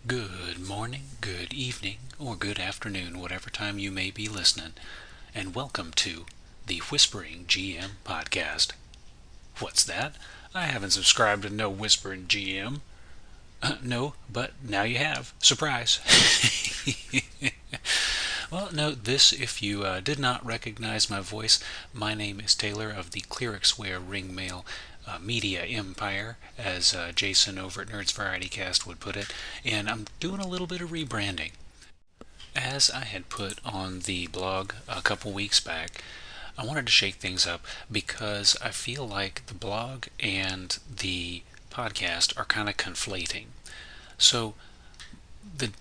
Good morning, good evening, or good afternoon, whatever time you may be listening, and welcome to the Whispering GM podcast. What's that? I haven't subscribed to no Whispering GM. No, but now you have. Surprise! Well, no, if you did not recognize my voice, my name is Taylor of the Clericsware Ringmail Media Empire, as Jason over at Nerds Variety Cast would put it, and I'm doing a little bit of rebranding. As I had put on the blog a couple weeks back, I wanted to shake things up because I feel like the blog and the podcast are kind of conflating. So, the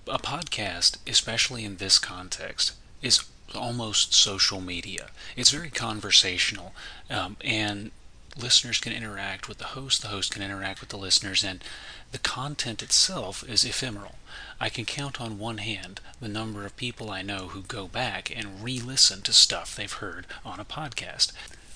a podcast, especially in this context, is almost social media. It's very conversational, and listeners can interact with the host can interact with the listeners, and the content itself is ephemeral. I can count on one hand the number of people I know who go back and re-listen to stuff they've heard on a podcast.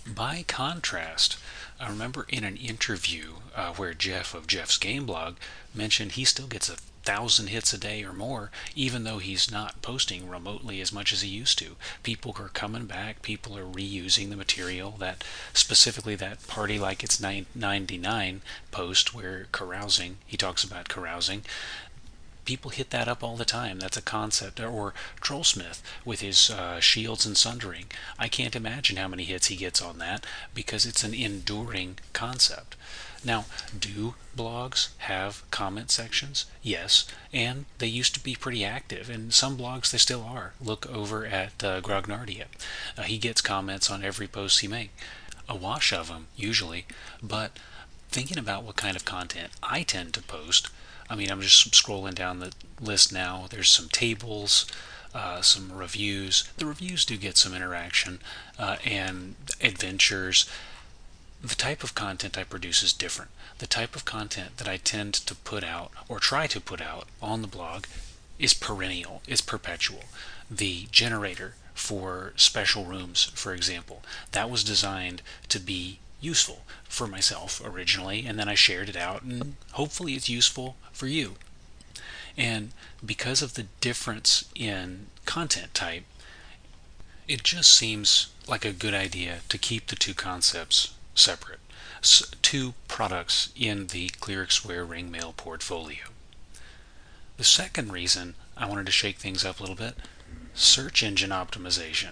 By contrast, I remember in an interview where Jeff of Jeff's Game Blog mentioned he still gets 1,000 hits a day or more, even though he's not posting remotely as much as he used to. People are coming back, people are reusing the material, that specifically that Party Like It's 99 post where he talks about carousing. People hit that up all the time. That's a concept. Or Trollsmith with his Shields and Sundering. I can't imagine how many hits he gets on that because it's an enduring concept. Now, do blogs have comment sections? Yes, and they used to be pretty active, and some blogs they still are. Look over at Grognardia. He gets comments on every post he makes. A wash of them, usually, but thinking about what kind of content I tend to post, I'm just scrolling down the list now. There's some tables, some reviews. The reviews do get some interaction, and adventures. The type of content I produce is different. The type of content that I tend to put out, or try to put out, on the blog is perennial, is perpetual. The generator for special rooms, for example, that was designed to be useful for myself originally, and then I shared it out, and hopefully it's useful for you. And because of the difference in content type, it just seems like a good idea to keep the two concepts separate. Two products in the Clericsware Ringmail portfolio. The second reason I wanted to shake things up a little bit, search engine optimization.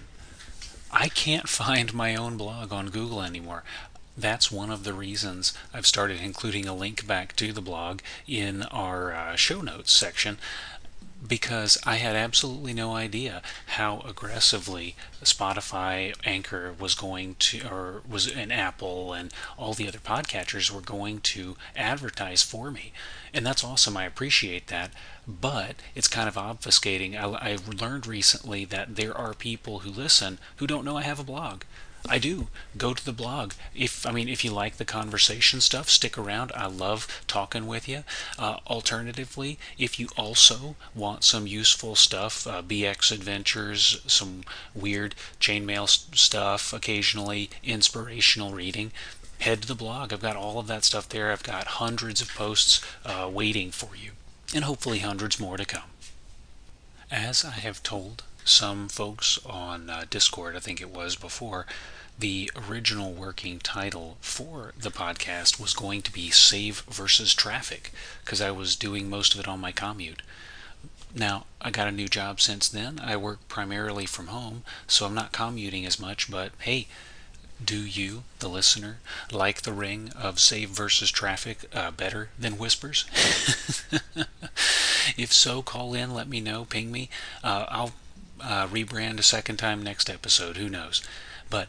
I can't find my own blog on Google anymore. That's one of the reasons I've started including a link back to the blog in our show notes section, because I had absolutely no idea how aggressively Spotify, Anchor was going to, and Apple and all the other podcatchers were going to advertise for me. And that's awesome. I appreciate that. But it's kind of obfuscating. I learned recently that there are people who listen who don't know I have a blog. I do. Go to the blog. If you like the conversation stuff, stick around. I love talking with you. Alternatively, if you also want some useful stuff, BX adventures, some weird chainmail stuff, occasionally inspirational reading, head to the blog. I've got all of that stuff there. I've got hundreds of posts waiting for you, and hopefully hundreds more to come. As I have told some folks on Discord, I think it was before, the original working title for the podcast was going to be Save versus Traffic, because I was doing most of it on my commute. Now, I got a new job since then. I work primarily from home, so I'm not commuting as much, but hey, do you, the listener, like the ring of Save versus Traffic better than Whispers? If so, call in, let me know, ping me. I'll rebrand a second time next episode, who knows. But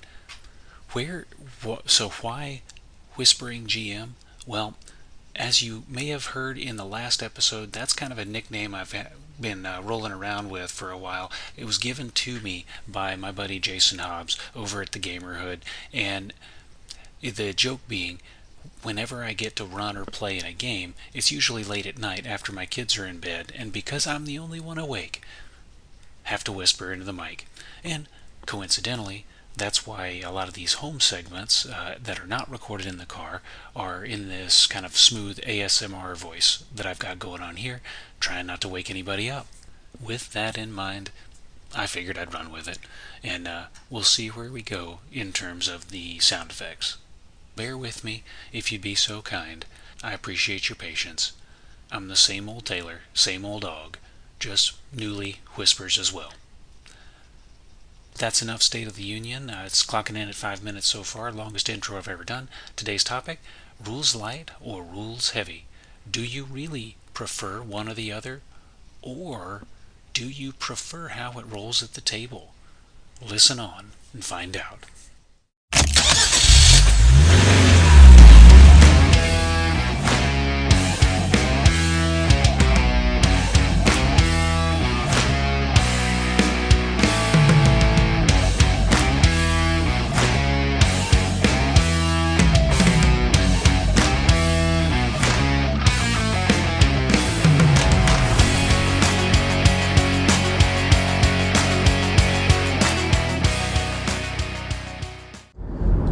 why Whispering GM? Well, as you may have heard in the last episode, that's kind of a nickname I've been rolling around with for a while. It was given to me by my buddy Jason Hobbs over at the Gamerhood, and the joke being, whenever I get to run or play in a game, it's usually late at night after my kids are in bed, and because I'm the only one awake, have to whisper into the mic. And coincidentally, That's why a lot of these home segments that are not recorded in the car are in this kind of smooth ASMR voice that I've got going on here, trying not to wake anybody up. With that in mind, I figured I'd run with it, and we'll see where we go in terms of the sound effects. Bear with me if you'd be so kind. I appreciate your patience. I'm the same old Taylor, same old dog, just newly whispers as well. That's enough State of the Union. It's clocking in at 5 minutes so far, longest intro I've ever done. Today's topic, rules light or rules heavy? Do you really prefer one or the other? Or do you prefer how it rolls at the table? Listen on and find out.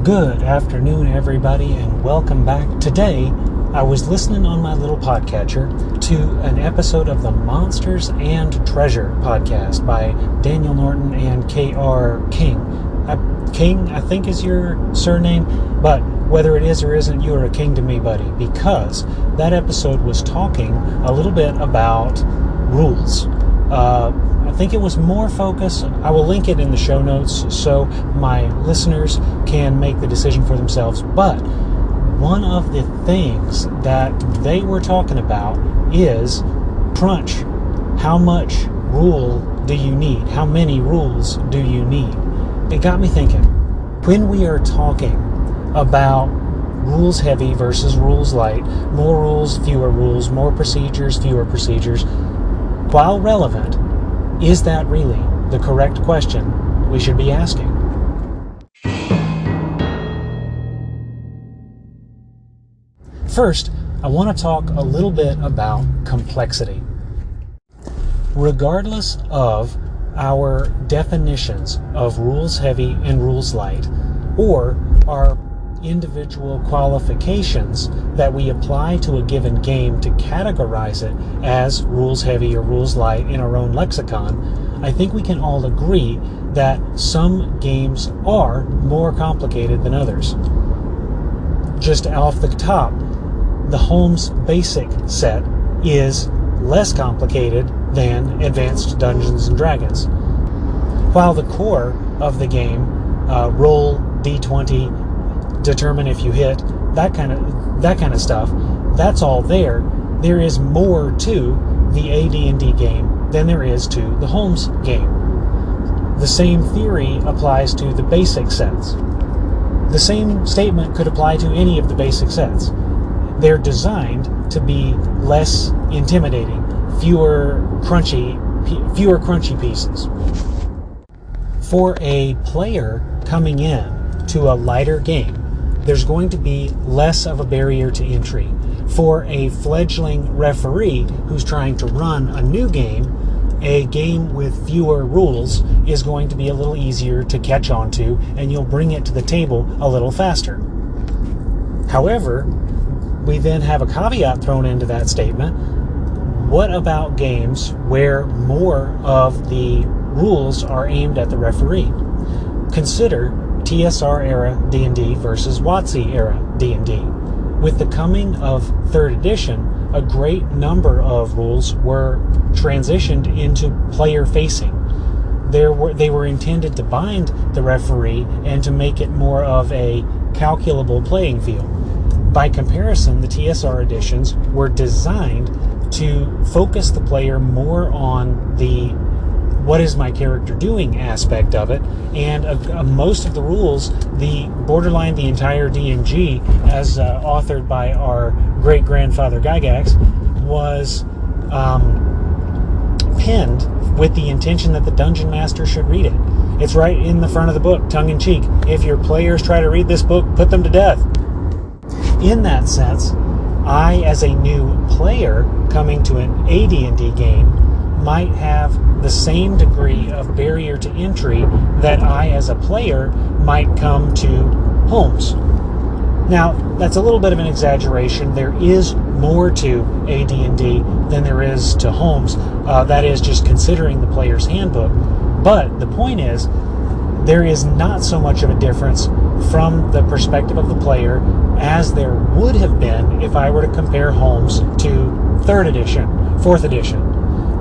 Good afternoon, everybody, and welcome back. Today, I was listening on my little podcatcher to an episode of the Monsters and Treasure podcast by Daniel Norton and K.R. King. King, I think, is your surname, but whether it is or isn't, you are a king to me, buddy, because that episode was talking a little bit about rules. I think it was more focused. I will link it in the show notes so my listeners can make the decision for themselves. But one of the things that they were talking about is crunch. How much rule do you need? How many rules do you need? It got me thinking. When we are talking about rules heavy versus rules light, more rules, fewer rules, more procedures, fewer procedures, while relevant, is that really the correct question we should be asking? First, I want to talk a little bit about complexity. Regardless of our definitions of rules heavy and rules light, or our individual qualifications that we apply to a given game to categorize it as rules heavy or rules light in our own lexicon, I think we can all agree that some games are more complicated than others. Just off the top, the Holmes Basic set is less complicated than Advanced Dungeons & Dragons. While the core of the game, roll D20, determine if you hit, that kind of stuff, that's all there. There is more to the AD&D game than there is to the Holmes game. The same theory applies to the basic sets. The same statement could apply to any of the basic sets. They're designed to be less intimidating, fewer crunchy pieces. For a player coming in to a lighter game, there's going to be less of a barrier to entry. For a fledgling referee who's trying to run a new game, a game with fewer rules is going to be a little easier to catch on to, and you'll bring it to the table a little faster. However, we then have a caveat thrown into that statement. What about games where more of the rules are aimed at the referee? Consider TSR era D&D versus WotC era D&D. With the coming of 3rd edition, a great number of rules were transitioned into player-facing. They were intended to bind the referee and to make it more of a calculable playing field. By comparison, the TSR editions were designed to focus the player more on the what is my character doing aspect of it, and most of the rules, the entire D&G, as authored by our great-grandfather Gygax, was penned with the intention that the Dungeon Master should read it. It's right in the front of the book, tongue-in-cheek. If your players try to read this book, put them to death. In that sense, I, as a new player coming to an AD&D game, might have the same degree of barrier to entry that I, as a player, might come to homes. Now, that's a little bit of an exaggeration. There is more to AD&D than there is to homes. That is just considering the player's handbook. But the point is, there is not so much of a difference from the perspective of the player as there would have been if I were to compare homes to 3rd edition, 4th edition,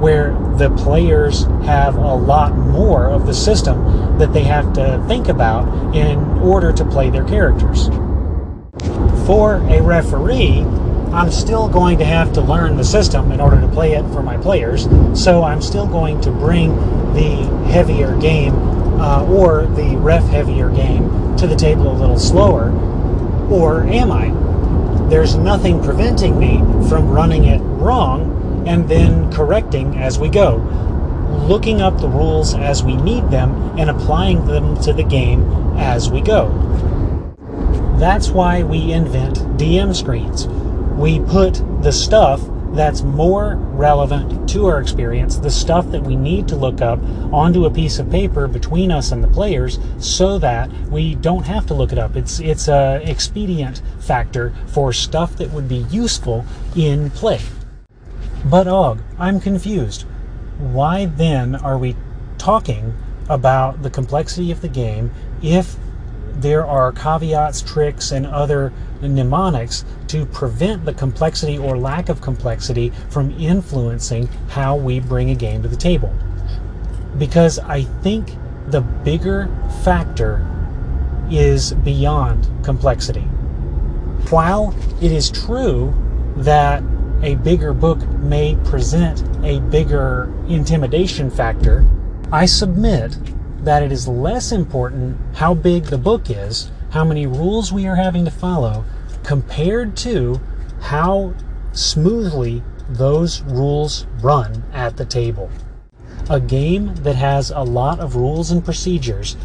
where the players have a lot more of the system that they have to think about in order to play their characters. For a referee, I'm still going to have to learn the system in order to play it for my players, so I'm still going to bring the heavier game or the ref heavier game to the table a little slower. Or am I? There's nothing preventing me from running it wrong and then correcting as we go, looking up the rules as we need them and applying them to the game as we go. That's why we invent DM screens. We put the stuff that's more relevant to our experience, the stuff that we need to look up, onto a piece of paper between us and the players so that we don't have to look it up. It's a expedient factor for stuff that would be useful in play. But I'm confused. Why then are we talking about the complexity of the game if there are caveats, tricks, and other mnemonics to prevent the complexity or lack of complexity from influencing how we bring a game to the table? Because I think the bigger factor is beyond complexity. While it is true that a bigger book may present a bigger intimidation factor, I submit that it is less important how big the book is, how many rules we are having to follow, compared to how smoothly those rules run at the table. A game that has a lot of rules and procedures,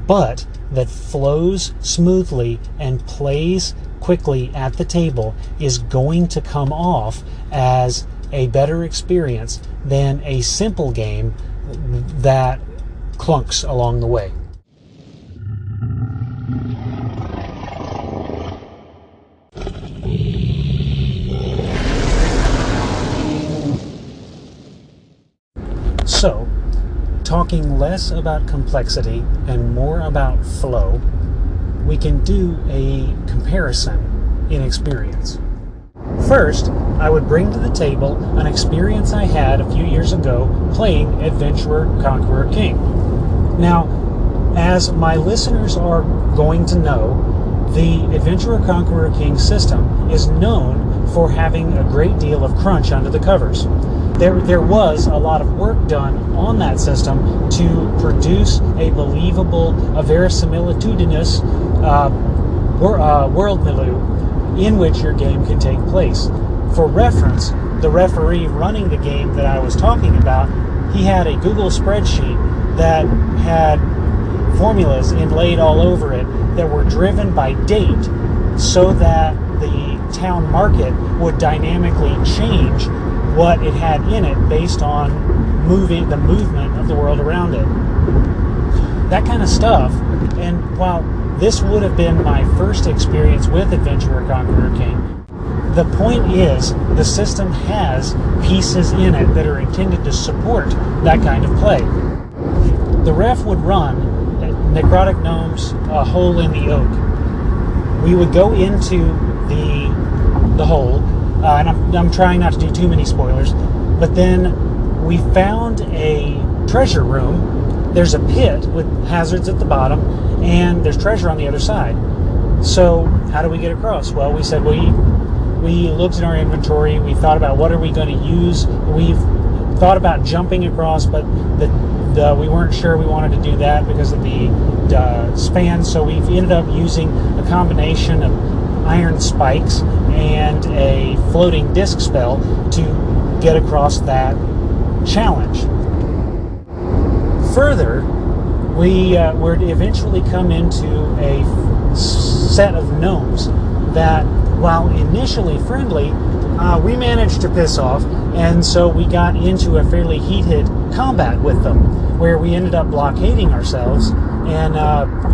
but that flows smoothly and plays quickly at the table, is going to come off as a better experience than a simple game that clunks along the way. So, talking less about complexity and more about flow, we can do a comparison in experience. First, I would bring to the table an experience I had a few years ago playing Adventurer Conqueror King. Now, as my listeners are going to know, the Adventurer Conqueror King system is known for having a great deal of crunch under the covers. There was a lot of work done on that system to produce a believable, a verisimilitudinous world milieu in which your game can take place. For reference, the referee running the game that I was talking about, he had a Google spreadsheet that had formulas inlaid all over it that were driven by date so that the town market would dynamically change what it had in it based on the movement of the world around it. That kind of stuff. And while this would have been my first experience with Adventurer Conqueror King, the point is the system has pieces in it that are intended to support that kind of play. The ref would run Necrotic Gnomes, a hole in the oak. We would go into the hole, and I'm trying not to do too many spoilers, but then we found a treasure room. There's a pit with hazards at the bottom, and there's treasure on the other side. So how do we get across? Well, we said we looked at our inventory, we thought about what are we going to use. We've thought about jumping across, but we weren't sure we wanted to do that because of the span, so we've ended up using a combination of iron spikes and a floating disc spell to get across that challenge. Further, we would eventually come into a set of gnomes that, while initially friendly, we managed to piss off And so we got into a fairly heated combat with them, where we ended up blockading ourselves and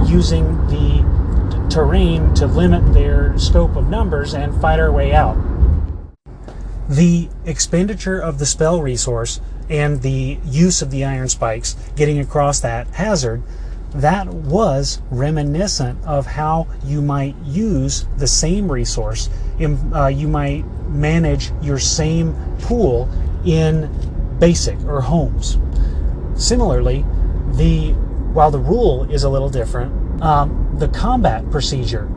using the terrain to limit their scope of numbers and fight our way out. The expenditure of the spell resource and the use of the iron spikes getting across that hazard, that was reminiscent of how you might use the same resource. You might manage your same pool in basic or homes. Similarly, while the rule is a little different, the combat procedure,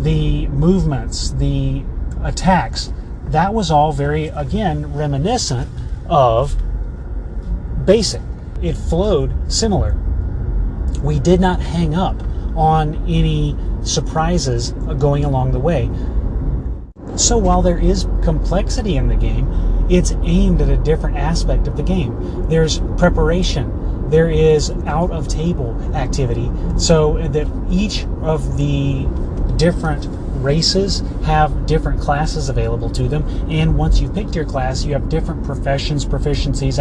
the movements, the attacks, that was all very, again, reminiscent of basic. It flowed similar. We did not hang up on any surprises going along the way. So while there is complexity in the game, it's aimed at a different aspect of the game. There's preparation. There is out-of-table activity, so that each of the different races have different classes available to them, and once you've picked your class, you have different professions, proficiencies,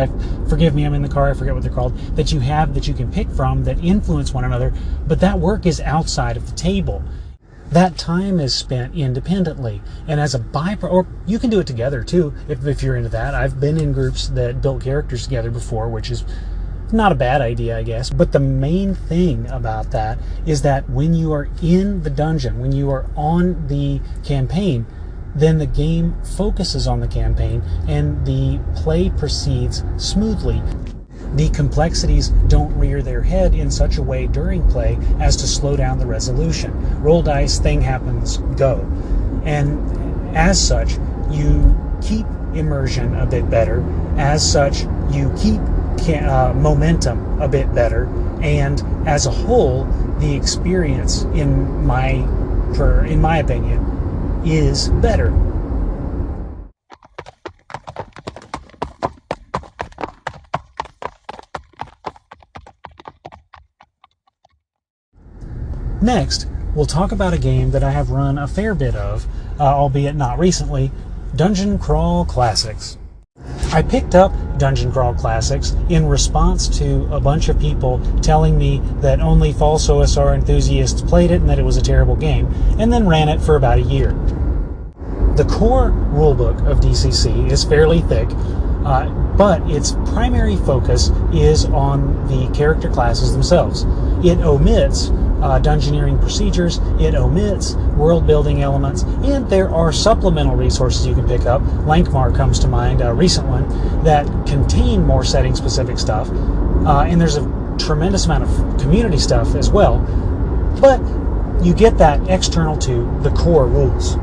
forgive me, I'm in the car, I forget what they're called, that you have that you can pick from that influence one another, but that work is outside of the table. That time is spent independently, and as a byproduct, or you can do it together too, if you're into that. I've been in groups that built characters together before, which is not a bad idea, I guess. But the main thing about that is that when you are in the dungeon, when you are on the campaign, then the game focuses on the campaign and the play proceeds smoothly. The complexities don't rear their head in such a way during play as to slow down the resolution. Roll dice, thing happens, go. And as such, you keep immersion a bit better. As such, you keep momentum a bit better, and as a whole, the experience, in my opinion, is better. Next, we'll talk about a game that I have run a fair bit of, albeit not recently, Dungeon Crawl Classics. I picked up Dungeon Crawl Classics in response to a bunch of people telling me that only false OSR enthusiasts played it and that it was a terrible game, and then ran it for about a year. The core rulebook of DCC is fairly thick, but its primary focus is on the character classes themselves. It omits dungeoneering procedures, it omits world-building elements, and there are supplemental resources you can pick up. Lankmar comes to mind, a recent one, that contain more setting-specific stuff, and there's a tremendous amount of community stuff as well, but you get that external to the core rules.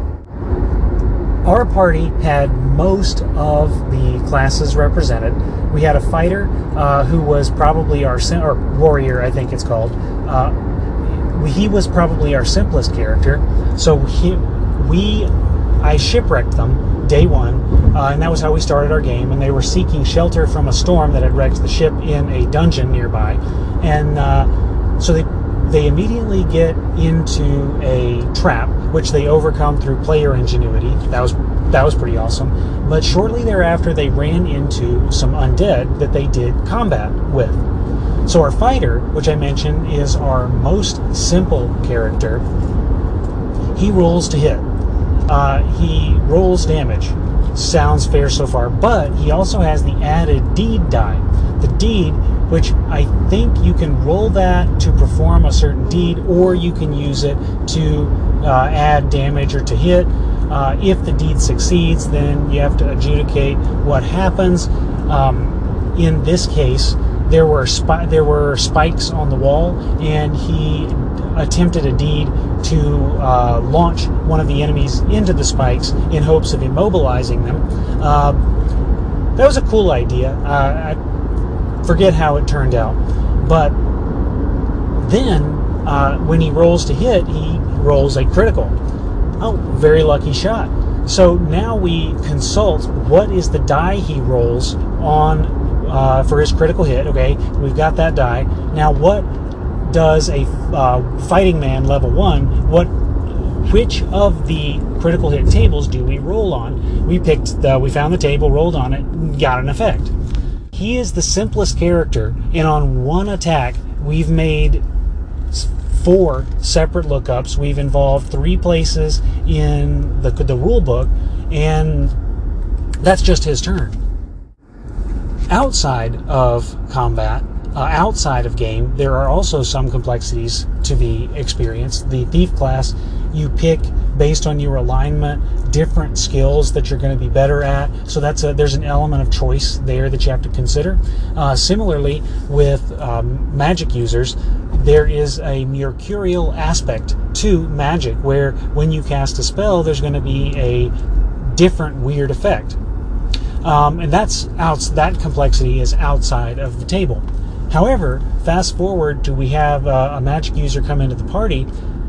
Our party had most of the classes represented. We had a fighter who was probably our warrior, I think it's called. He was probably our simplest character. So I shipwrecked them day one, and that was how we started our game. And they were seeking shelter from a storm that had wrecked the ship in a dungeon nearby, and so they immediately get into a trap, which they overcome through player ingenuity. That was pretty awesome. But shortly thereafter, they ran into some undead that they did combat with. So our fighter, which I mentioned is our most simple character, he rolls to hit. He rolls damage. Sounds fair so far, but he also has the added deed die. The deed, which I think you can roll that to perform a certain deed, or you can use it to add damage or to hit. If the deed succeeds, then you have to adjudicate what happens. In this case, there were spikes on the wall, and he attempted a deed to launch one of the enemies into the spikes in hopes of immobilizing them. That was a cool idea. I forget how it turned out. But then, when he rolls to hit, he rolls a critical. Oh, very lucky shot. So now we consult what is the die he rolls on for his critical hit. Okay, we've got that die. Now what does a fighting man level 1, which of the critical hit tables do we roll on? We found the table, rolled on it, got an effect. He is the simplest character, and on one attack, we've made 4 separate lookups. We've involved 3 places in the rule book, and that's just his turn. Outside of combat, outside of game, there are also some complexities to be experienced. The thief class, you pick based on your alignment different skills that you're going to be better at, so there's an element of choice there that you have to consider. Similarly, with magic users, there is a mercurial aspect to magic, where when you cast a spell, there's going to be a different weird effect. And that complexity is outside of the table. However, fast forward to we have a magic user come into the party.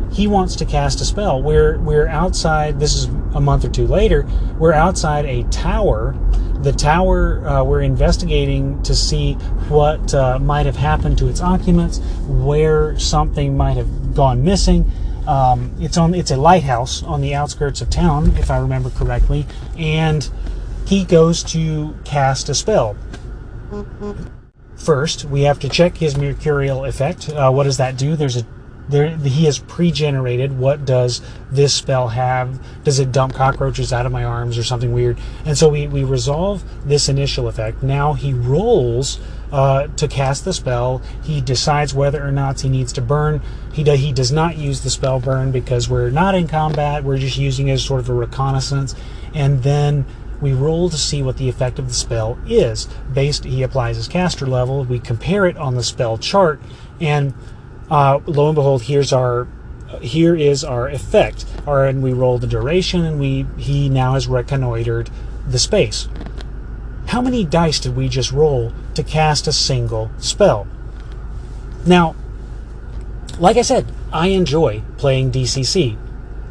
He wants to cast a spell. We're outside. This is a month or 2 later. We're outside a tower. The tower, we're investigating to see what might have happened to its occupants, where something might have gone missing. It's a lighthouse on the outskirts of town, if I remember correctly, and he goes to cast a spell. First, we have to check his mercurial effect. What does that do? He has pre-generated. What does this spell have? Does it dump cockroaches out of my arms or something weird? And so we resolve this initial effect. Now he rolls to cast the spell. He decides whether or not he needs to burn. He does not use the spell burn because we're not in combat. We're just using it as sort of a reconnaissance. And then we roll to see what the effect of the spell is. He applies his caster level. We compare it on the spell chart, and lo and behold, here is our effect. And we roll the duration, and he now has reconnoitered the space. How many dice did we just roll to cast a single spell? Now, like I said, I enjoy playing DCC.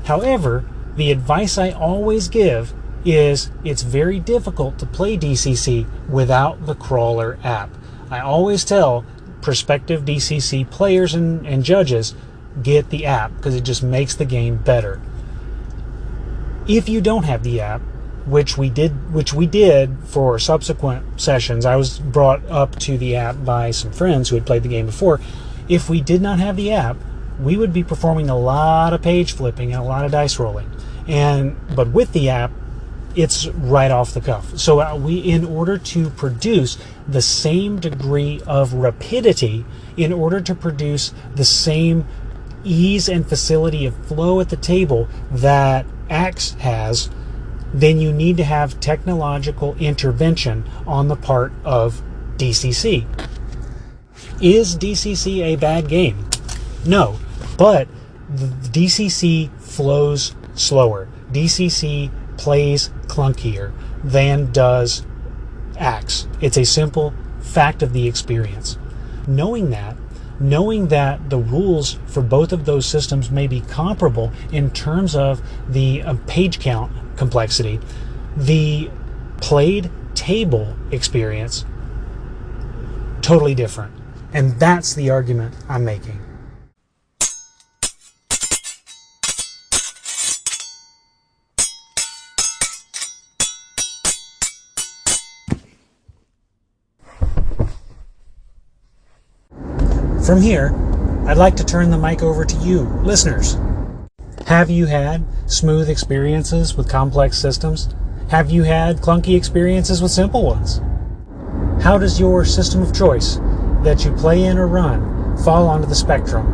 However, the advice I always give is it's very difficult to play DCC without the Crawler app. I always tell prospective DCC players and judges, get the app because it just makes the game better. If you don't have the app, which we did for subsequent sessions, I was brought up to the app by some friends who had played the game before. If we did not have the app, we would be performing a lot of page flipping and a lot of dice rolling. But with the app, it's right off the cuff. So in order to produce the same degree of rapidity, in order to produce the same ease and facility of flow at the table that ACKS has, then you need to have technological intervention on the part of DCC. Is DCC a bad game? No, but the DCC flows slower. DCC plays clunkier than does ACKS. It's a simple fact of the experience. Knowing that the rules for both of those systems may be comparable in terms of the page count complexity, the played table experience, totally different. And that's the argument I'm making. From here, I'd like to turn the mic over to you, listeners. Have you had smooth experiences with complex systems? Have you had clunky experiences with simple ones? How does your system of choice that you play in or run fall onto the spectrum?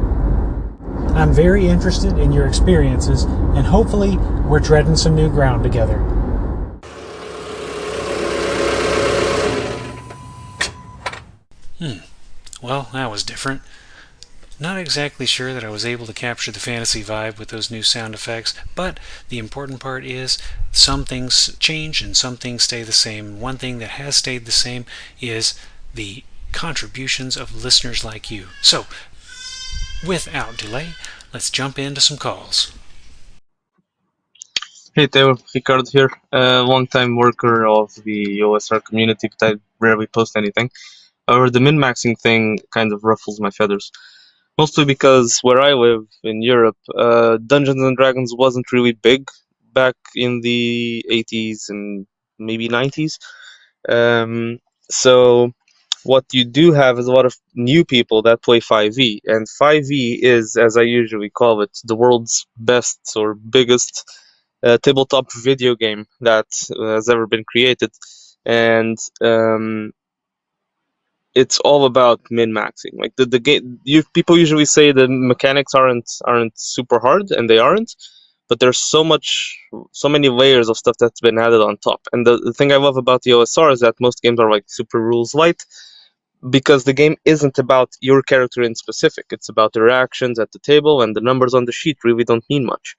I'm very interested in your experiences, and hopefully we're treading some new ground together. Well, that was different. Not exactly sure that I was able to capture the fantasy vibe with those new sound effects, but the important part is some things change and some things stay the same. One thing that has stayed the same is the contributions of listeners like you. So, without delay, let's jump into some calls. Hey Taylor, Ricardo here, long-time worker of the OSR community, but I rarely post anything. However, the min-maxing thing kind of ruffles my feathers. Mostly because where I live in Europe, Dungeons and Dragons wasn't really big back in the 80s and maybe 90s. Um, so what you do have is a lot of new people that play 5e, and 5e is, as I usually call it, the world's best or biggest tabletop video game that has ever been created. And it's all about min-maxing. Like the game, people usually say the mechanics aren't super hard, and they aren't. But there's so many layers of stuff that's been added on top. And the thing I love about the OSR is that most games are like super rules light, because the game isn't about your character in specific. It's about their actions at the table, and the numbers on the sheet really don't mean much.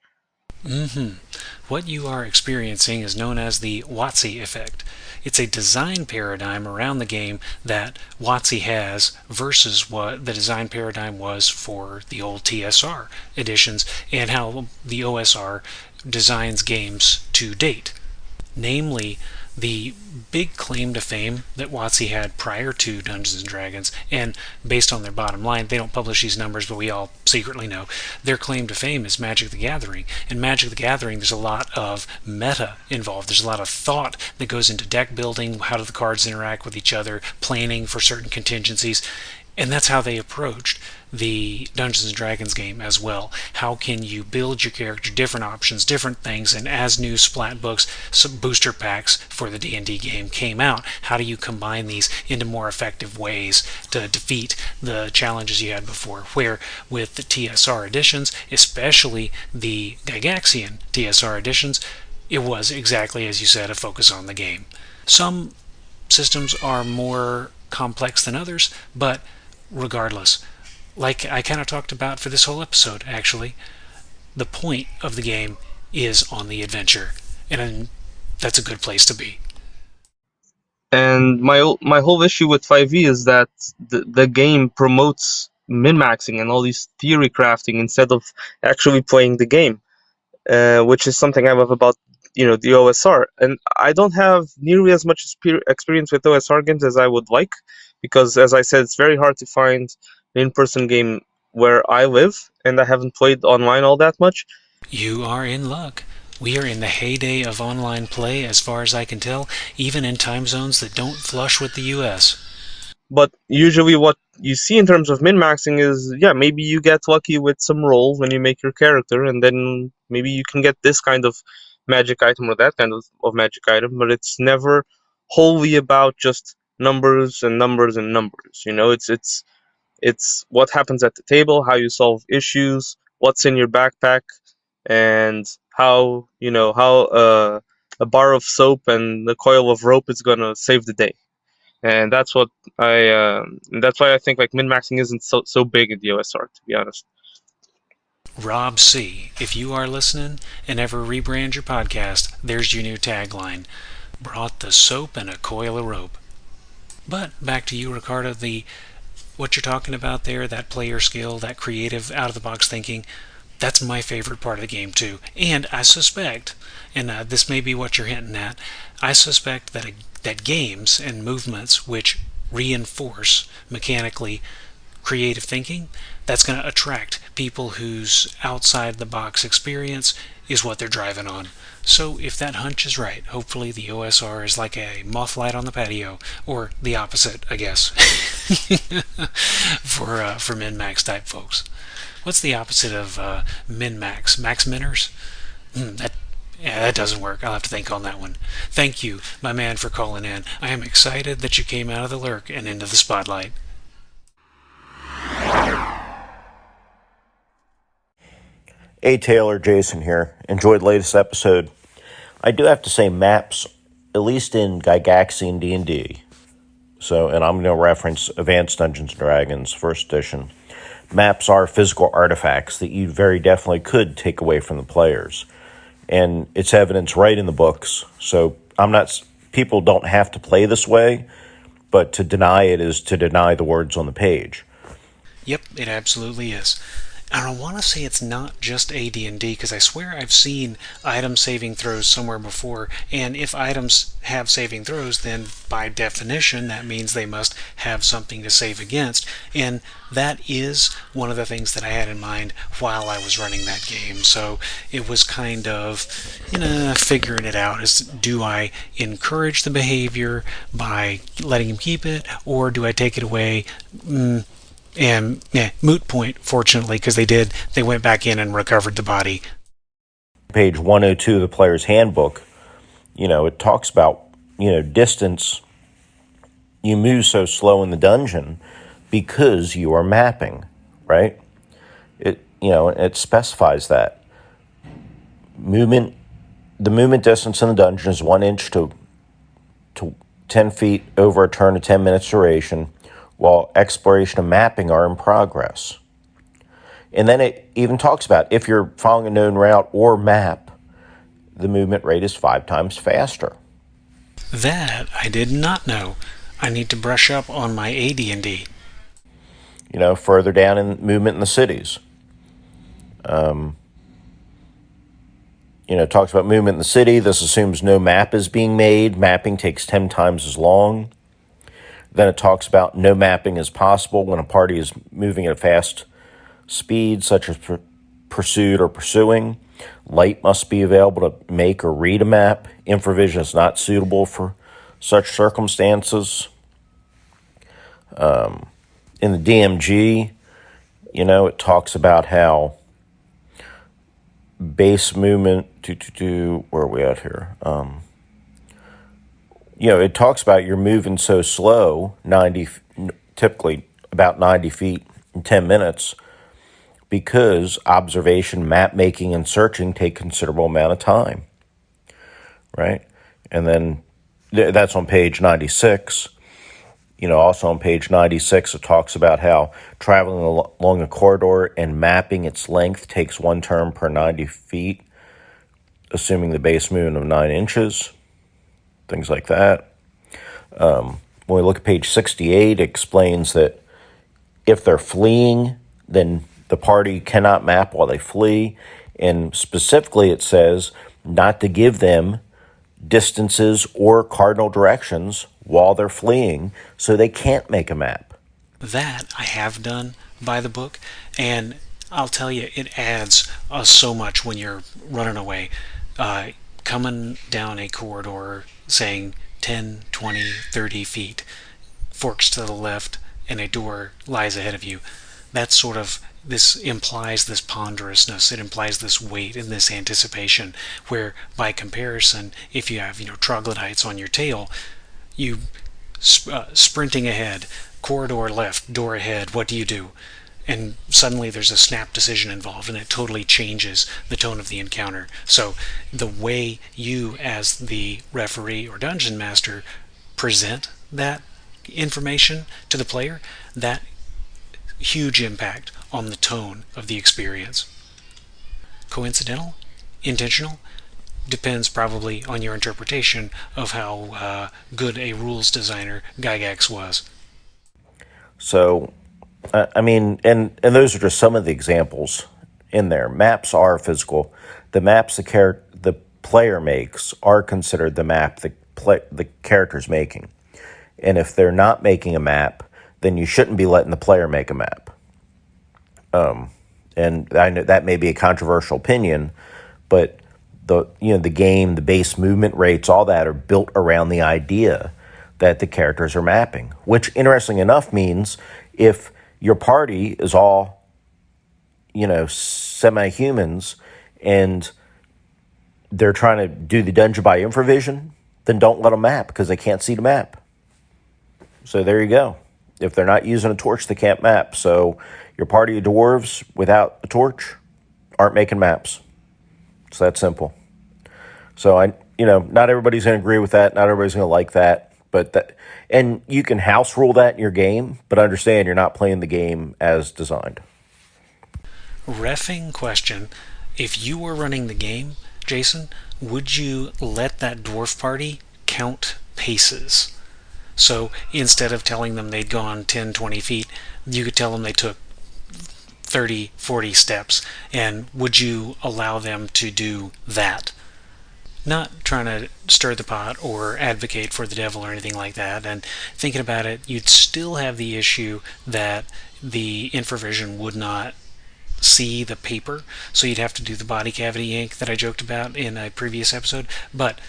What you are experiencing is known as the WotC effect. It's a design paradigm around the game that WotC has versus what the design paradigm was for the old TSR editions and how the OSR designs games to date. Namely, the big claim to fame that WotC had prior to Dungeons and Dragons, and based on their bottom line, they don't publish these numbers, but we all secretly know their claim to fame is Magic the Gathering. And Magic the Gathering, there's a lot of meta involved. There's a lot of thought that goes into deck building, how do the cards interact with each other, planning for certain contingencies. And that's how they approached the Dungeons and Dragons game as well. How can you build your character, different options, different things, and as new splat books, some booster packs for the D&D game came out, how do you combine these into more effective ways to defeat the challenges you had before? Where with the TSR editions, especially the Gygaxian TSR editions, it was exactly as you said, a focus on the game. Some systems are more complex than others, but regardless, like I kind of talked about for this whole episode, actually, the point of the game is on the adventure, and that's a good place to be. And my whole issue with 5e is that the game promotes min-maxing and all these theory crafting instead of actually playing the game, which is something I love about the OSR. And I don't have nearly as much experience with OSR games as I would like, because as I said, it's very hard to find an in-person game where I live, and I haven't played online all that much. You are in luck. We are in the heyday of online play, as far as I can tell, even in time zones that don't flush with the US. But usually what you see in terms of min-maxing is, yeah, maybe you get lucky with some rolls when you make your character, and then maybe you can get this kind of magic item or that kind of magic item, but it's never wholly about just numbers and numbers and numbers. It's what happens at the table, how you solve issues, what's in your backpack, and how a bar of soap and a coil of rope is gonna save the day. And that's why I think like min-maxing isn't so big in the OSR, to be honest. Rob C., if you are listening and ever rebrand your podcast, there's your new tagline. Brought the soap and a coil of rope. But back to you, Ricardo, what you're talking about there, that player skill, that creative out-of-the-box thinking, that's my favorite part of the game too. And I suspect, and this may be what you're hinting at, I suspect that games and movements which reinforce mechanically creative thinking, that's going to attract people whose outside-the-box experience is what they're driving on. So if that hunch is right, hopefully the OSR is like a moth light on the patio, or the opposite, I guess, for min-max type folks. What's the opposite of min-max? Max-minners? That doesn't work. I'll have to think on that one. Thank you, my man, for calling in. I am excited that you came out of the lurk and into the spotlight. Hey Taylor, Jason here. Enjoyed the latest episode. I do have to say maps, at least in Gygaxian D&D, and I'm going to reference Advanced Dungeons & Dragons, 1st edition, maps are physical artifacts that you very definitely could take away from the players. And it's evidence right in the books. So people don't have to play this way, but to deny it is to deny the words on the page. Yep, it absolutely is. I want to say it's not just AD&D, because I swear I've seen item saving throws somewhere before, and if items have saving throws, then by definition that means they must have something to save against, and that is one of the things that I had in mind while I was running that game. So it was kind of, figuring it out. Do I encourage the behavior by letting him keep it, or do I take it away? And moot point, fortunately, because they went back in and recovered the body. Page 102 of the player's handbook, it talks about, distance. You move so slow in the dungeon because you are mapping, right? It specifies that. The movement distance in the dungeon is 1 inch to 10 feet over a turn of 10 minutes duration, while exploration and mapping are in progress. And then it even talks about if you're following a known route or map, the movement rate is 5 times faster. That I did not know. I need to brush up on my AD&D. Further down in movement in the cities. It talks about movement in the city. This assumes no map is being made. Mapping takes 10 times as long. Then it talks about no mapping is possible when a party is moving at a fast speed, such as pursued or pursuing. Light must be available to make or read a map. Infravision is not suitable for such circumstances. In the DMG, it talks about how base movement where are we at here? It talks about you're moving so slow, typically about 90 feet in 10 minutes, because observation, map making, and searching take considerable amount of time, right? And then that's on page 96. Also on page 96, it talks about how traveling along a corridor and mapping its length takes 1 turn per 90 feet, assuming the base movement of 9 inches. Things like that. When we look at page 68, it explains that if they're fleeing, then the party cannot map while they flee. And specifically, it says not to give them distances or cardinal directions while they're fleeing, so they can't make a map. That I have done by the book, and I'll tell you, it adds so much when you're running away. Coming down a corridor saying 10, 20, 30 feet, forks to the left, and a door lies ahead of you. That's this implies this ponderousness. It implies this weight and this anticipation, where by comparison, if you have, troglodytes on your tail, you sprinting ahead, corridor left, door ahead, what do you do? And suddenly there's a snap decision involved, and it totally changes the tone of the encounter. So the way you, as the referee or dungeon master, present that information to the player, that huge impact on the tone of the experience. Coincidental? Intentional? Depends probably on your interpretation of how good a rules designer Gygax was. So and those are just some of the examples in there. Maps are physical. The maps the player makes are considered the map the character's making. And if they're not making a map, then you shouldn't be letting the player make a map. And I know that may be a controversial opinion, but the game, the base movement rates, all that are built around the idea that the characters are mapping, which, interesting enough, means if your party is all, semi-humans and they're trying to do the dungeon by infravision, then don't let them map because they can't see the map. So there you go. If they're not using a torch, they can't map. So your party of dwarves without a torch aren't making maps. It's that simple. So not everybody's going to agree with that. Not everybody's going to like that. And you can house rule that in your game, but understand you're not playing the game as designed. Reffing question. If you were running the game, Jason, would you let that dwarf party count paces? So instead of telling them they'd gone 10, 20 feet, you could tell them they took 30, 40 steps, and would you allow them to do that? Not trying to stir the pot or advocate for the devil or anything like that. And thinking about it, you'd still have the issue that the infravision would not see the paper, so you'd have to do the body cavity ink that I joked about in a previous episode. But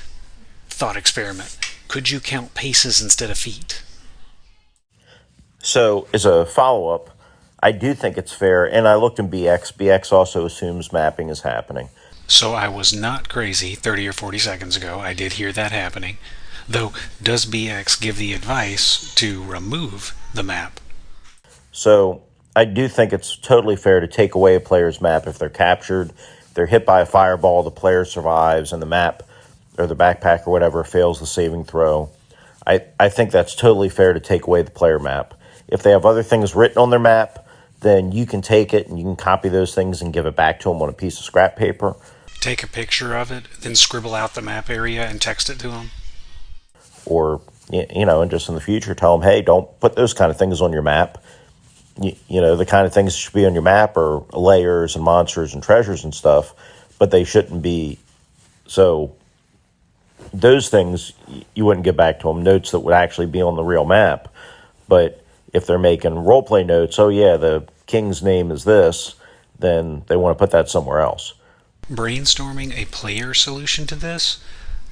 thought experiment, could you count paces instead of feet? So, as a follow-up, I do think it's fair, and I looked in BX. BX also assumes mapping is happening. So I was not crazy 30 or 40 seconds ago. I did hear that happening. Though, does BX give the advice to remove the map? So I do think it's totally fair to take away a player's map if they're captured, they're hit by a fireball, the player survives, and the map or the backpack or whatever fails the saving throw. I think that's totally fair to take away the player map. If they have other things written on their map, then you can take it and you can copy those things and give it back to them on a piece of scrap paper. Take a picture of it, then scribble out the map area and text it to them? Or, and just in the future, tell them, hey, don't put those kind of things on your map. The kind of things that should be on your map are layers and monsters and treasures and stuff, but they shouldn't be. So those things, you wouldn't give back to them, notes that would actually be on the real map. But if they're making roleplay notes, oh yeah, the king's name is this, then they want to put that somewhere else. Brainstorming a player solution to this,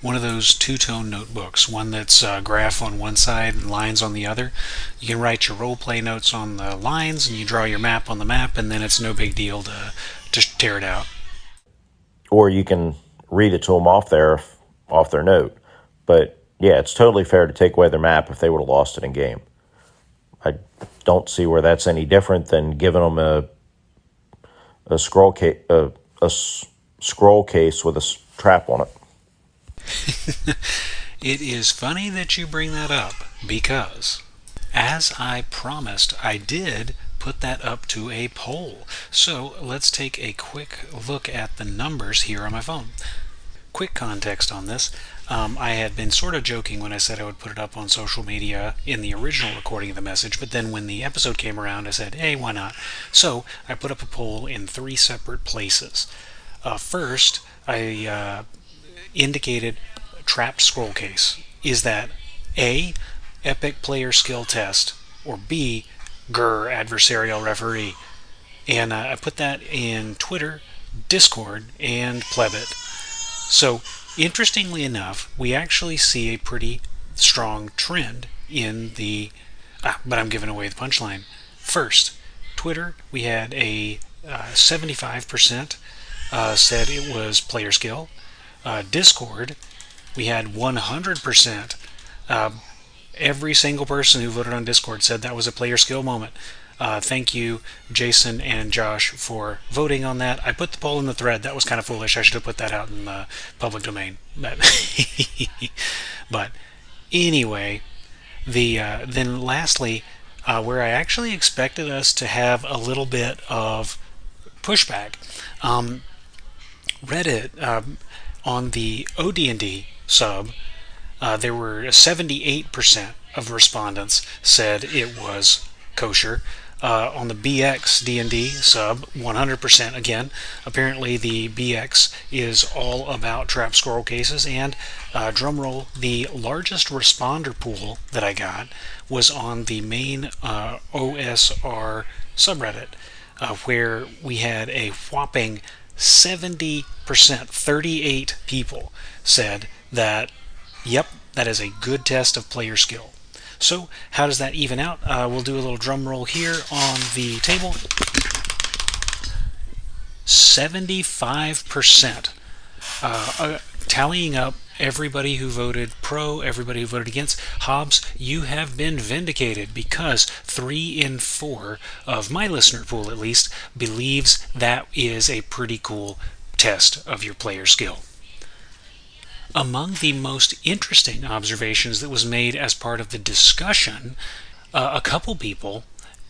one of those two-tone notebooks, one that's graph on one side and lines on the other. You can write your roleplay notes on the lines and you draw your map on the map, and then it's no big deal to tear it out. Or you can read it to them off their note. But yeah, it's totally fair to take away their map if they would have lost it in game. I don't see where that's any different than giving them a scroll case, scroll case with a trap on it. It is funny that you bring that up, because as I promised, I did put that up to a poll. So let's take a quick look at the numbers here on my phone. Quick context on this. I had been sort of joking when I said I would put it up on social media in the original recording of the message, but then when the episode came around, I said, hey, why not? So I put up a poll in 3 separate places. First, I indicated trapped scroll case. Is that A, epic player skill test, or B, GUR, adversarial referee? And I put that in Twitter, Discord, and Plebit. So, interestingly enough, we actually see a pretty strong trend in the... but I'm giving away the punchline. First, Twitter, we had a 75% said it was player skill. Discord, we had 100%. Every single person who voted on Discord said that was a player skill moment. Thank you, Jason and Josh, for voting on that. I put the poll in the thread. That was kind of foolish. I should have put that out in the public domain. But anyway, then lastly, where I actually expected us to have a little bit of pushback, Reddit, on the OD&D sub, there were 78% of respondents said it was kosher. On the BX D&D sub, 100% again. Apparently the BX is all about trap scroll cases, and drumroll, the largest responder pool that I got was on the main OSR subreddit, where we had a whopping 70%, 38 people said that, yep, that is a good test of player skill. So, how does that even out? We'll do a little drum roll here on the table. 75%. Tallying up everybody who voted pro, everybody who voted against. Hobbs, you have been vindicated, because 3 in 4 of my listener pool, at least, believes that is a pretty cool test of your player skill. Among the most interesting observations that was made as part of the discussion, a couple people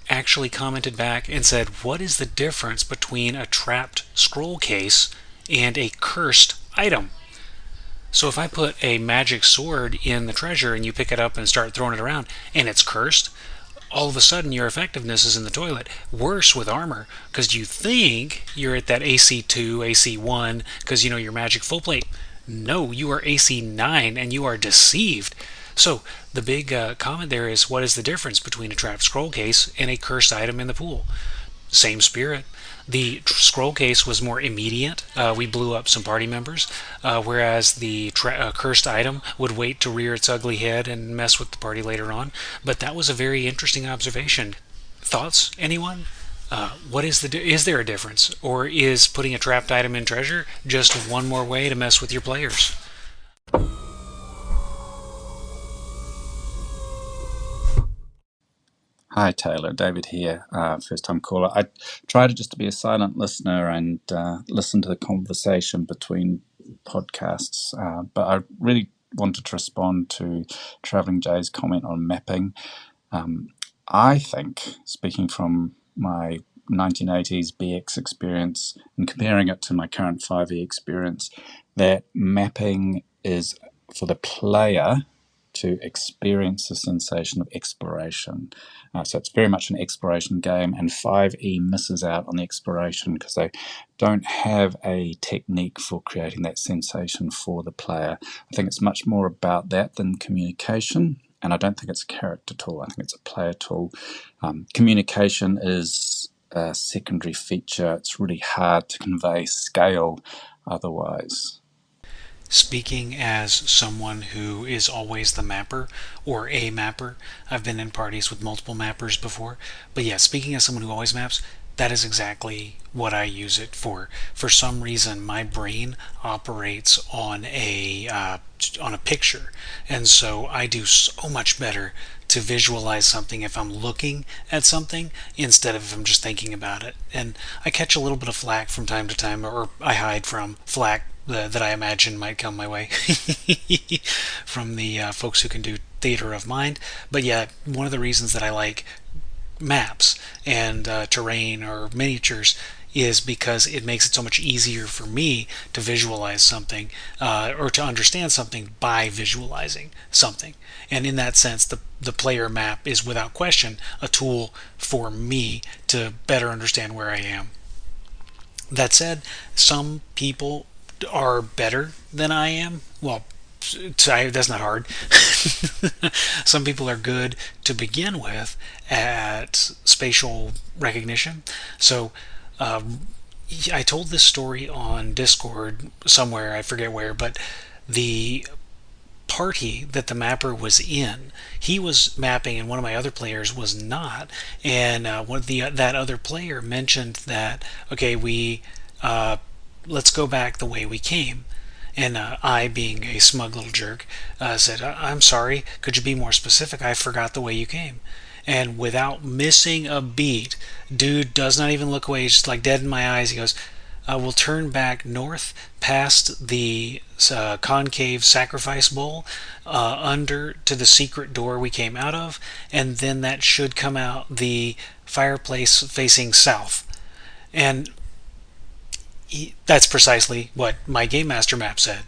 actually commented back and said, what is the difference between a trapped scroll case and a cursed item? So if I put a magic sword in the treasure and you pick it up and start throwing it around and it's cursed, all of a sudden your effectiveness is in the toilet. Worse with armor, because you think you're at that AC2, AC1, because your magic full plate. No, you are AC9 and you are deceived. So the big comment there is, what is the difference between a trapped scroll case and a cursed item in the pool? Same spirit. The scroll case was more immediate. We blew up some party members, whereas the cursed item would wait to rear its ugly head and mess with the party later on. But that was a very interesting observation. Thoughts, anyone? Is there a difference, or is putting a trapped item in treasure just one more way to mess with your players? Hi Taylor, David here, first time caller. I try to be a silent listener and listen to the conversation between podcasts, but I really wanted to respond to Travelling Jay's comment on mapping. I think, speaking from my 1980s BX experience and comparing it to my current 5e experience, that mapping is for the player to experience the sensation of exploration. So it's very much an exploration game, and 5e misses out on the exploration because they don't have a technique for creating that sensation for the player. I think it's much more about that than communication, and I don't think it's a character tool. I think it's a player tool. Communication is a secondary feature. It's really hard to convey scale otherwise. Speaking as someone who is always the mapper, or a mapper, I've been in parties with multiple mappers before, but yeah, speaking as someone who always maps, that is exactly what I use it for. For some reason, my brain operates on a picture, and so I do so much better to visualize something if I'm looking at something instead of if I'm just thinking about it. And I catch a little bit of flack from time to time, or I hide from flack that I imagine might come my way from the folks who can do theater of mind. But yeah, one of the reasons that I like maps and terrain or miniatures is because it makes it so much easier for me to visualize something or to understand something by visualizing something. And in that sense, the player map is without question a tool for me to better understand where I am. That said, some people are better than I am. Well, that's not hard. Some people are good to begin with at spatial recognition. So I told this story on Discord somewhere, I forget where, but the party that the mapper was in, he was mapping and one of my other players was not. And that other player mentioned that, okay, let's go back the way we came. And I, being a smug little jerk, said, I'm sorry, could you be more specific? I forgot the way you came. And without missing a beat, dude does not even look away. He's just like dead in my eyes. He goes, we'll turn back north past the concave sacrifice bowl, under to the secret door we came out of, and then that should come out the fireplace facing south. And that's precisely what my Game Master map said.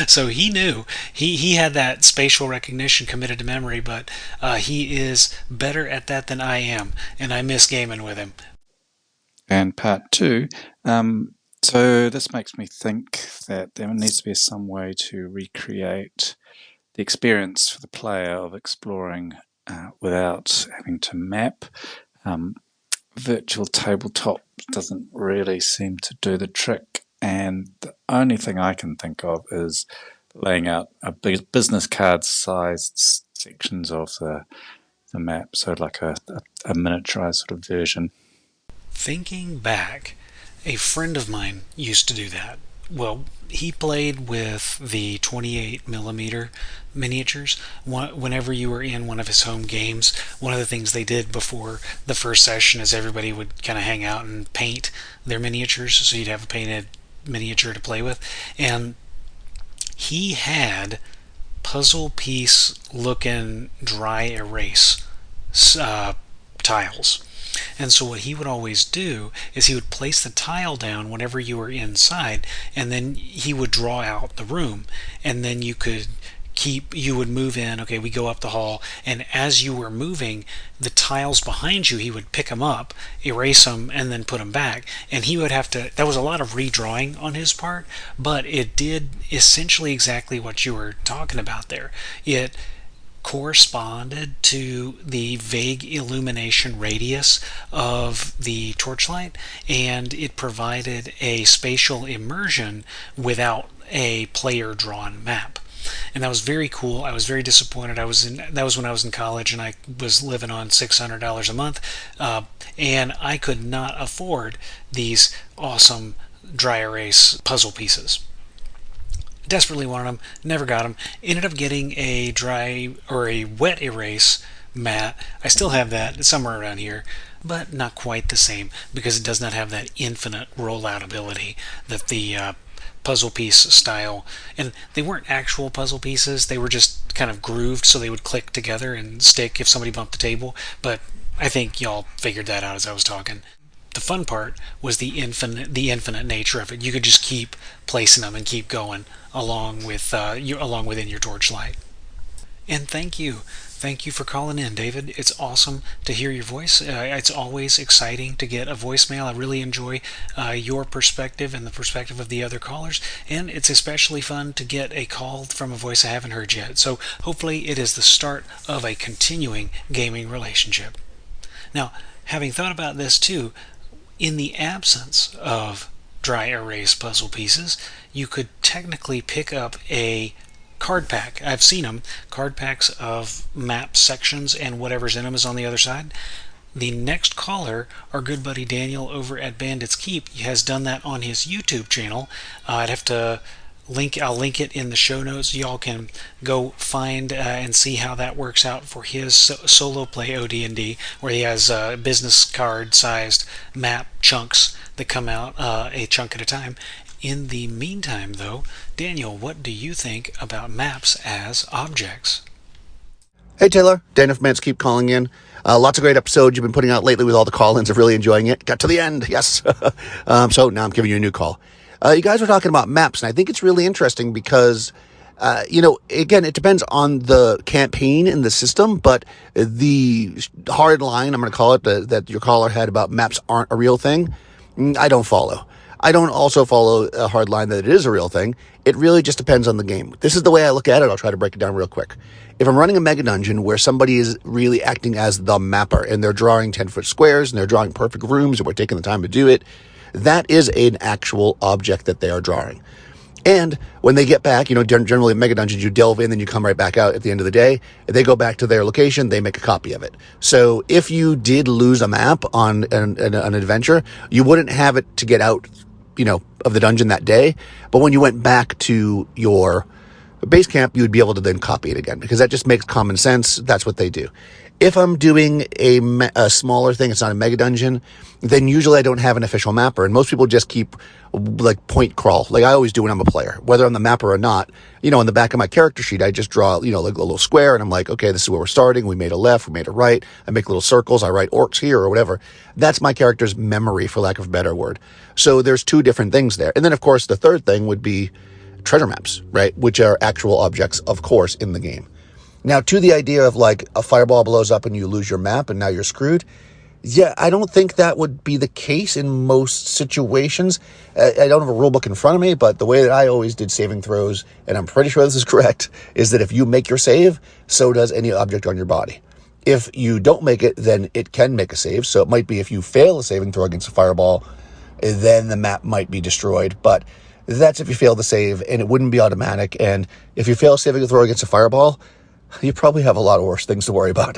So he knew. He had that spatial recognition committed to memory, but he is better at that than I am, and I miss gaming with him. And part two, so this makes me think that there needs to be some way to recreate the experience for the player of exploring without having to map. Virtual tabletop doesn't really seem to do the trick, and the only thing I can think of is laying out a big business card sized sections of the map, so like a miniaturized sort of version. Thinking back, a friend of mine used to do that. Well, he played with the 28 millimeter miniatures. Whenever you were in one of his home games, one of the things they did before the first session is everybody would kind of hang out and paint their miniatures, so you'd have a painted miniature to play with. And he had puzzle piece looking dry erase tiles. And so what he would always do is he would place the tile down whenever you were inside, and then he would draw out the room, and then you could you would move in, okay, we go up the hall, and as you were moving, the tiles behind you, he would pick them up, erase them, and then put them back. And he would have to, that was a lot of redrawing on his part, but it did essentially exactly what you were talking about there. It corresponded to the vague illumination radius of the torchlight, and it provided a spatial immersion without a player drawn map. And that was very cool. I was very disappointed. That was when I was in college, and I was living on $600 a month, and I could not afford these awesome dry erase puzzle pieces. Desperately wanted them, never got them. Ended up getting a dry or a wet erase mat. I still have that somewhere around here, but not quite the same because it does not have that infinite rollout ability that the puzzle piece style, and they weren't actual puzzle pieces, they were just kind of grooved so they would click together and stick if somebody bumped the table, but I think y'all figured that out as I was talking. The fun part was the infinite nature of it. You could just keep placing them and keep going along within your torchlight. And thank you for calling in, David. It's awesome to hear your voice. It's always exciting to get a voicemail. I really enjoy your perspective and the perspective of the other callers, and it's especially fun to get a call from a voice I haven't heard yet. So hopefully it is the start of a continuing gaming relationship. Now, having thought about this too, in the absence of dry erase puzzle pieces, you could technically pick up a card pack. I've seen them, card packs of map sections, and whatever's in them is on the other side. The next caller, our good buddy Daniel over at Bandit's Keep, has done that on his YouTube channel. I'll link it in the show notes. Y'all can go find and see how that works out for his solo play OD&D, where he has business card sized map chunks that come out a chunk at a time. In the meantime, though, Daniel, what do you think about maps as objects? Hey, Taylor. Daniel from Bandits Keep calling in. Lots of great episodes you've been putting out lately with all the call-ins. I'm really enjoying it. Got to the end. Yes. So now I'm giving you a new call. You guys were talking about maps, and I think it's really interesting because, again, it depends on the campaign in the system, but the hard line, I'm going to call it, that your caller had about maps aren't a real thing, I don't follow. I don't also follow a hard line that it is a real thing. It really just depends on the game. This is the way I look at it. I'll try to break it down real quick. If I'm running a mega dungeon where somebody is really acting as the mapper and they're drawing 10-foot squares and they're drawing perfect rooms and we're taking the time to do it, that is an actual object that they are drawing. And when they get back, generally in mega dungeons, you delve in and you come right back out at the end of the day. If they go back to their location, they make a copy of it. So if you did lose a map on an adventure, you wouldn't have it to get out, of the dungeon that day. But when you went back to your base camp, you would be able to then copy it again because that just makes common sense. That's what they do. If I'm doing a smaller thing, it's not a mega dungeon, then usually I don't have an official mapper. And most people just keep like point crawl, like I always do when I'm a player, whether I'm the mapper or not. On the back of my character sheet, I just draw, like a little square, and I'm like, okay, this is where we're starting. We made a left, we made a right. I make little circles. I write orcs here or whatever. That's my character's memory, for lack of a better word. So there's two different things there. And then, of course, the third thing would be treasure maps, right? Which are actual objects, of course, in the game. Now, to the idea of like a fireball blows up and you lose your map and now you're screwed. Yeah, I don't think that would be the case in most situations. I don't have a rule book in front of me, but the way that I always did saving throws, and I'm pretty sure this is correct, is that if you make your save, so does any object on your body. If you don't make it, then it can make a save. So it might be if you fail a saving throw against a fireball, then the map might be destroyed. But that's if you fail the save, and it wouldn't be automatic. And if you fail a saving throw against a fireball, you probably have a lot of worse things to worry about.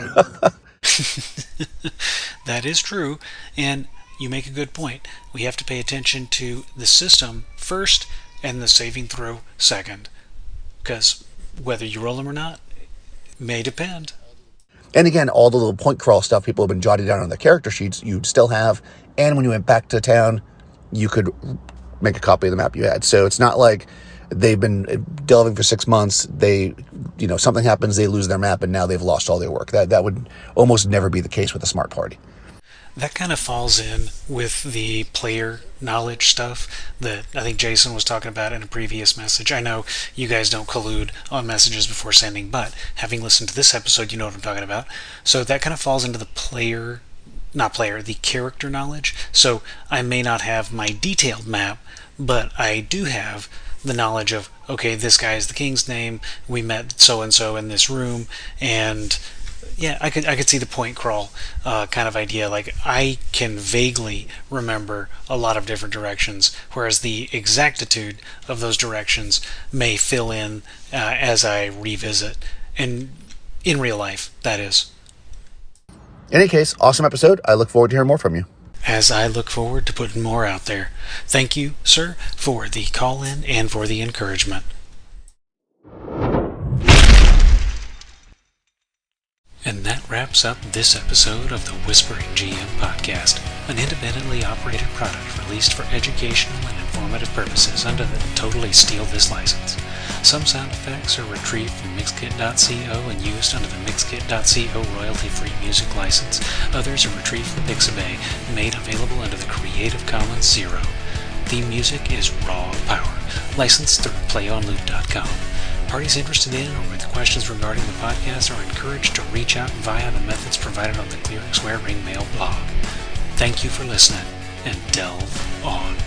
That is true, and you make a good point. We have to pay attention to the system first and the saving throw second, because whether you roll them or not may depend. And again, all the little point crawl stuff people have been jotting down on their character sheets, you'd still have, and when you went back to town, you could make a copy of the map you had. So it's not like they've been delving for 6 months, something happens, they lose their map, and now they've lost all their work. That would almost never be the case with a smart party. that kind of falls in with the player knowledge stuff that I think Jason was talking about in a previous message. I know you guys don't collude on messages before sending, but having listened to this episode, you know what I'm talking about. So that kind of falls into the the character knowledge. So I may not have my detailed map, but I do have the knowledge of, okay, this guy is the king's name, we met so and so in this room, and yeah, I could see the point crawl kind of idea. Like, I can vaguely remember a lot of different directions, whereas the exactitude of those directions may fill in as I revisit, and in real life, that is. In any case, awesome episode. I look forward to hearing more from you. As I look forward to putting more out there. Thank you, sir, for the call-in and for the encouragement. And that wraps up this episode of the Whispering GM podcast, an independently operated product released for educational and informative purposes under the Totally Steal This license. Some sound effects are retrieved from Mixkit.co and used under the Mixkit.co royalty-free music license. Others are retrieved from Pixabay, made available under the Creative Commons 0. Theme music is Raw Power, licensed through PlayOnLoot.com. Parties interested in or with questions regarding the podcast are encouraged to reach out via the methods provided on the Clear Square Ring Mail blog. Thank you for listening, and delve on.